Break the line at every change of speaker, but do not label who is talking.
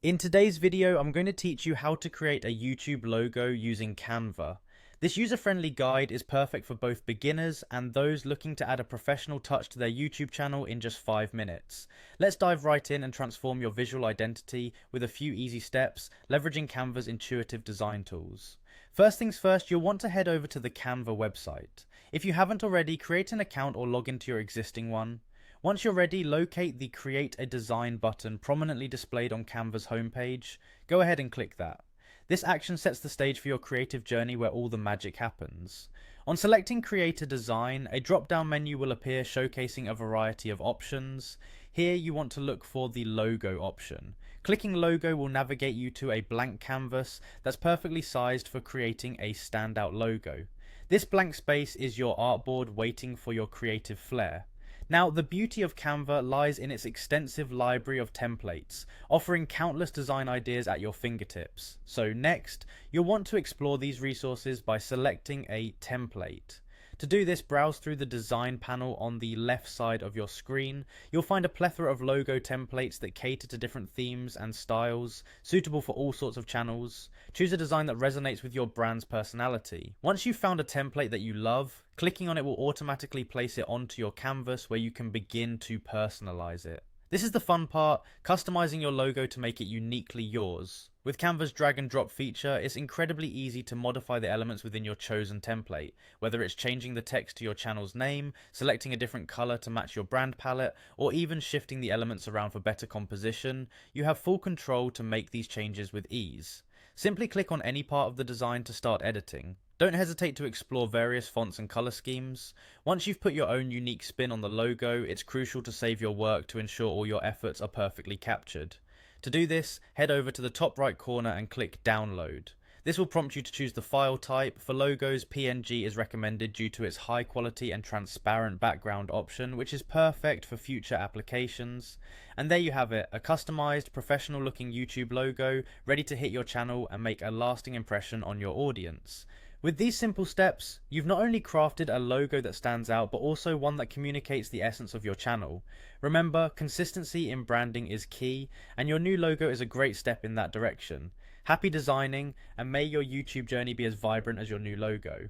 In today's video, I'm going to teach you how to create a YouTube logo using Canva. This user-friendly guide is perfect for both beginners and those looking to add a professional touch to their YouTube channel in just 5 minutes. Let's dive right in and transform your visual identity with a few easy steps, leveraging Canva's intuitive design tools. First things first, you'll want to head over to the Canva website. If you haven't already, create an account or log into your existing one. Once you're ready, locate the Create a Design button prominently displayed on Canva's homepage. Go ahead and click that. This action sets the stage for your creative journey where all the magic happens. On selecting Create a Design, a drop-down menu will appear showcasing a variety of options. Here you want to look for the Logo option. Clicking Logo will navigate you to a blank canvas that's perfectly sized for creating a standout logo. This blank space is your artboard waiting for your creative flair. Now, the beauty of Canva lies in its extensive library of templates, offering countless design ideas at your fingertips. So next, you'll want to explore these resources by selecting a template. To do this, browse through the design panel on the left side of your screen. You'll find a plethora of logo templates that cater to different themes and styles, suitable for all sorts of channels. Choose a design that resonates with your brand's personality. Once you've found a template that you love, clicking on it will automatically place it onto your canvas where you can begin to personalize it. This is the fun part, customizing your logo to make it uniquely yours. With Canva's drag and drop feature, it's incredibly easy to modify the elements within your chosen template, whether it's changing the text to your channel's name, selecting a different color to match your brand palette, or even shifting the elements around for better composition. You have full control to make these changes with ease. Simply click on any part of the design to start editing. Don't hesitate to explore various fonts and color schemes. Once you've put your own unique spin on the logo, it's crucial to save your work to ensure all your efforts are perfectly captured. To do this, head over to the top right corner and click Download. This will prompt you to choose the file type. For logos, PNG is recommended due to its high quality and transparent background option, which is perfect for future applications. And there you have it, a customized, professional looking YouTube logo, ready to hit your channel and make a lasting impression on your audience. With these simple steps, you've not only crafted a logo that stands out, but also one that communicates the essence of your channel. Remember, consistency in branding is key, and your new logo is a great step in that direction. Happy designing, and may your YouTube journey be as vibrant as your new logo.